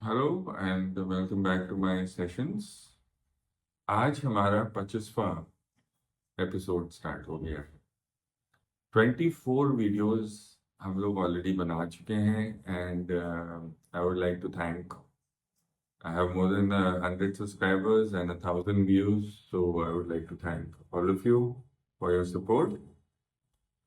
Hello and welcome back to my sessions. आज हमारा 25वां episode start हो गया है। 24 वीडियोस हम लोग ऑलरेडी बना चुके हैं and I would like to thank I have more than 100 subscribers and 1,000 views, so I would like to thank all of you for your support.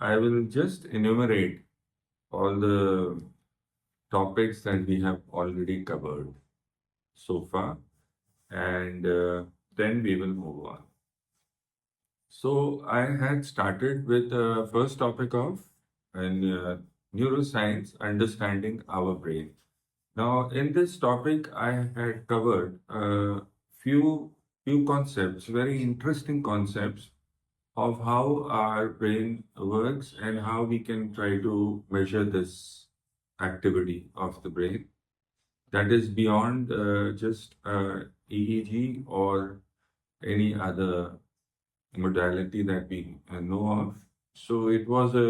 I will just enumerate all the topics that we have already covered so far, and then we will move on. So I had started with the first topic of neuroscience, understanding our brain. Now, in this topic, I had covered a few concepts, very interesting concepts of how our brain works and how we can try to measure this activity of the brain that is beyond just EEG or any other modality that we know of. So it was a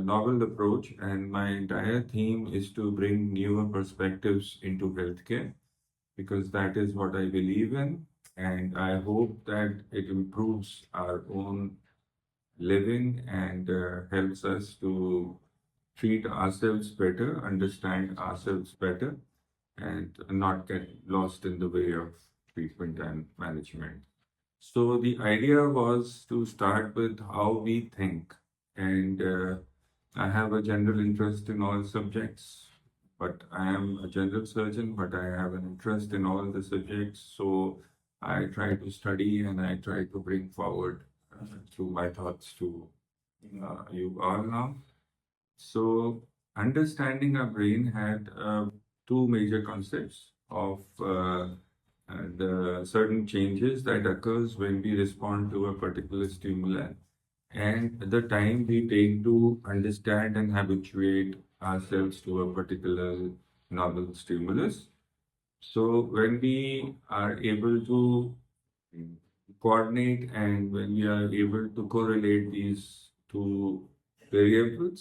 novel approach, and my entire theme is to bring newer perspectives into healthcare because that is what I believe in, and I hope that it improves our own living and helps us to treat ourselves better, understand ourselves better, and not get lost in the way of treatment and management. So the idea was to start with how we think, and I have a general interest in all subjects, but I am a general surgeon, but I have an interest in all the subjects. So I try to study and I try to bring forward through my thoughts to you all now. So understanding our brain had two major concepts of the certain changes that occurs when we respond to a particular stimuli and the time we take to understand and habituate ourselves to a particular novel stimulus. So when we are able to coordinate and when we are able to correlate these two variables,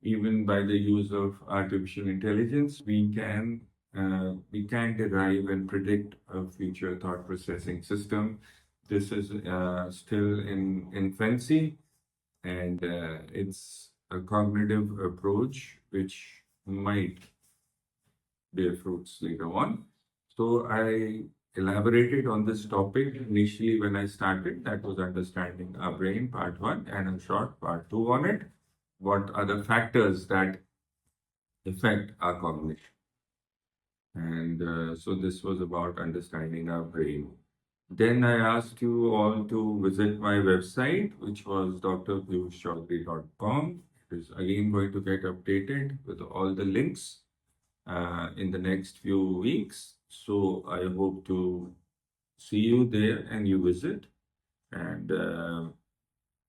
even by the use of artificial intelligence, we can derive and predict a future thought processing system. This is still in infancy, and it's a cognitive approach which might bear fruits later on. So I elaborated on this topic initially when I started. That was understanding our brain, part one, and a short part two on it. What are the factors that affect our cognition? And so this was about understanding our brain. Then I asked you all to visit my website, which was drpiyushchoudhry.com. It is again going to get updated with all the links in the next few weeks. So I hope to see you there and you visit. And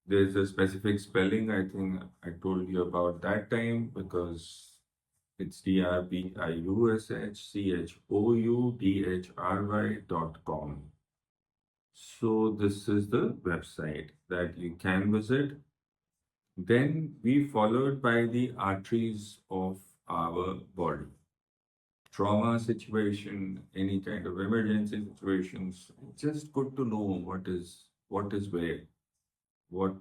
there's a specific spelling I think I told you about that time because it's drpiyushchoudhry.com. So this is the website that you can visit. Then we followed by the arteries of our body. Trauma situation, any kind of emergency situations, it's just good to know what is where, what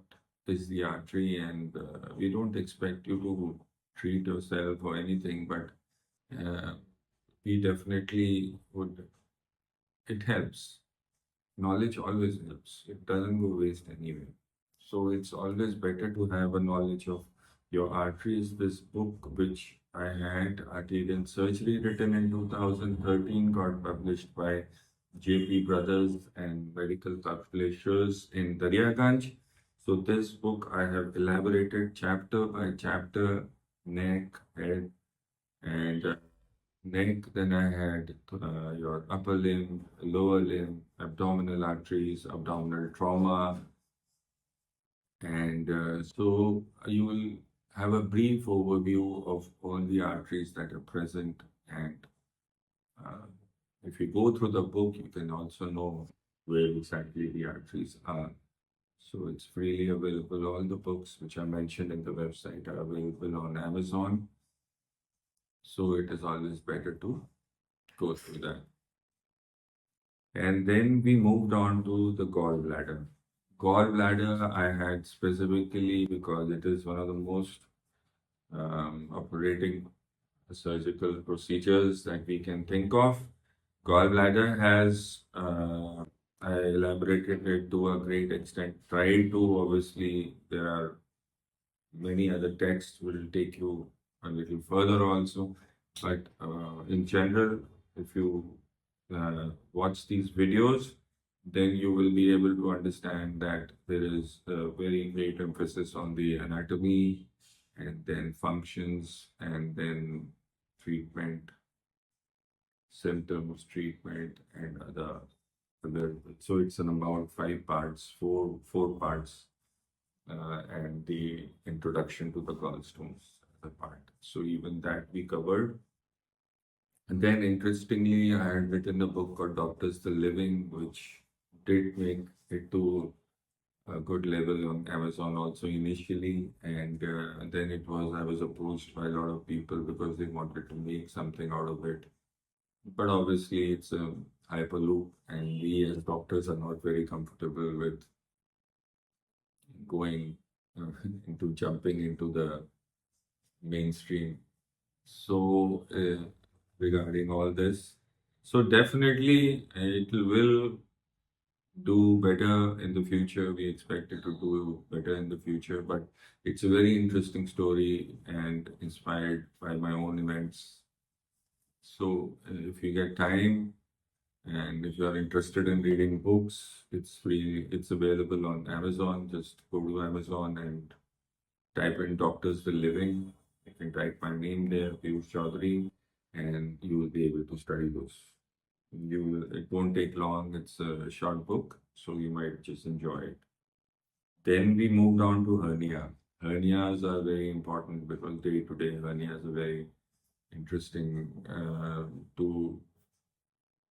is the artery, and we don't expect you to treat yourself or anything, but we definitely would. It helps. Knowledge always helps. It doesn't go waste anywhere. So it's always better to have a knowledge of your arteries. This book, which I had, Arterial Surgery, written in 2013, got published by JP Brothers and medical publishers in Daryaganj. So this book I have elaborated chapter by chapter, neck, head, and neck. Then I had your upper limb, lower limb, abdominal arteries, abdominal trauma, and so you will have a brief overview of all the arteries that are present. And uh, if you go through the book, you can also know where exactly the arteries are. So it's freely available. All the books which are mentioned in the website are available on Amazon. So it is always better to go through that. And then we moved on to the gallbladder. Gallbladder I had specifically because it is one of the most operating surgical procedures that we can think of. Gallbladder has, I elaborated it to a great extent, tried to, obviously, there are many other texts will take you a little further also. But in general, if you watch these videos, then you will be able to understand that there is a very great emphasis on the anatomy and then functions and then treatment, symptoms, treatment, and other. So it's in about five parts, four parts, and the introduction to the gallstones as a part. So even that we covered. And then interestingly, I had written a book called Doctors the Living, which did make it to a good level on Amazon also initially. And then I was approached by a lot of people because they wanted to make something out of it. But obviously, it's a hyperloop, and we as doctors are not very comfortable with going into jumping into the mainstream. So, regarding all this, so definitely it will do better in the future. We expect it to do better in the future, but it's a very interesting story and inspired by my own events. So, if you get time, and if you are interested in reading books, it's free, it's available on Amazon. Just go to Amazon and type in Doctors the Living. You can type my name there, Piush Choudhry, and you will be able to study those. It won't take long, it's a short book, so you might just enjoy it. Then we moved on to hernia. Hernias are very important because day to day hernias are very interesting to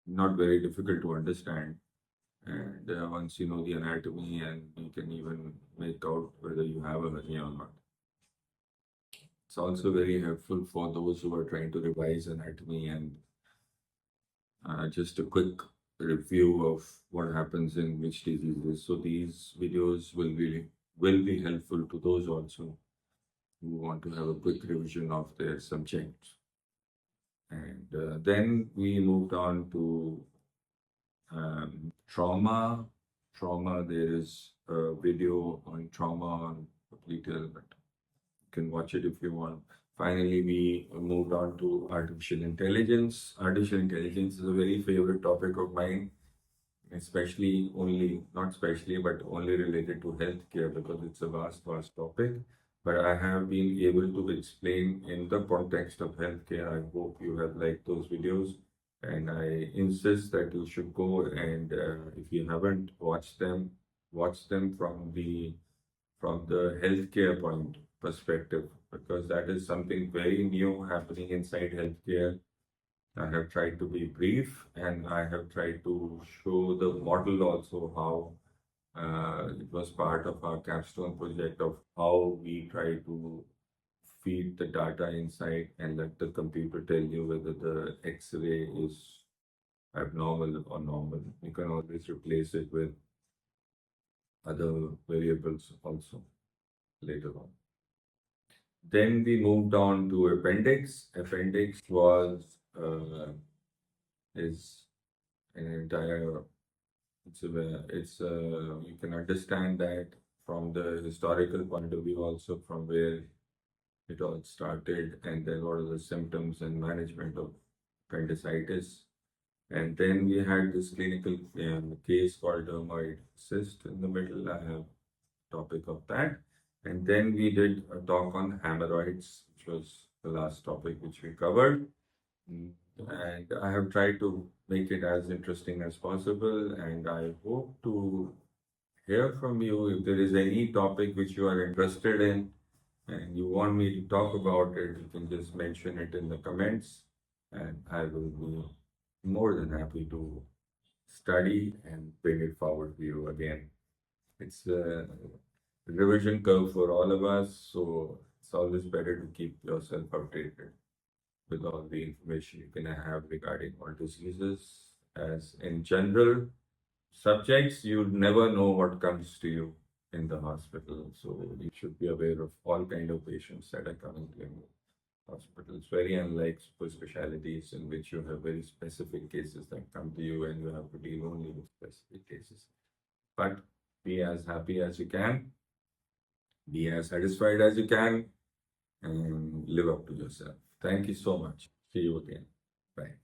not very difficult to understand. And once you know the anatomy, and you can even make out whether you have a hernia or not. It's also very helpful for those who are trying to revise anatomy and just a quick review of what happens in which diseases. So these videos will be helpful to those also who want to have a quick revision of their subject. And then we moved on to trauma. Trauma, there is a video on trauma on detail, but you can watch it if you want. Finally, we moved on to artificial intelligence. Artificial intelligence is a very favorite topic of mine, especially only, not especially, but only related to healthcare because it's a vast, vast topic. But I have been able to explain in the context of healthcare. I hope you have liked those videos. And I insist that you should go and if you haven't watched them, watch them from the healthcare point perspective because that is something very new happening inside healthcare. I have tried to be brief and I have tried to show the model also how it was part of our capstone project of how we try to feed the data inside and let the computer tell you whether the X-ray is abnormal or normal. You can always replace it with other variables also later on. Then we moved on to appendix. Appendix is an entire. You can understand that from the historical point of view, also from where it all started, and then what are the symptoms and management of appendicitis. And then we had this clinical case called dermoid cyst in the middle. I have topic of that. And then we did a talk on hemorrhoids, which was the last topic which we covered. And I have tried to make it as interesting as possible. And I hope to hear from you if there is any topic which you are interested in and you want me to talk about it, you can just mention it in the comments. And I will be more than happy to study and bring it forward to you again. It's a revision curve for all of us, so it's always better to keep yourself updated with all the information you can have regarding all diseases. As in general subjects, you never know what comes to you in the hospital. So you should be aware of all kind of patients that are coming to you. Hospitals, very unlike super specialties in which you have very specific cases that come to you and you have to deal only with specific cases. But be as happy as you can, be as satisfied as you can, and live up to yourself. Thank you so much. See you again. Bye.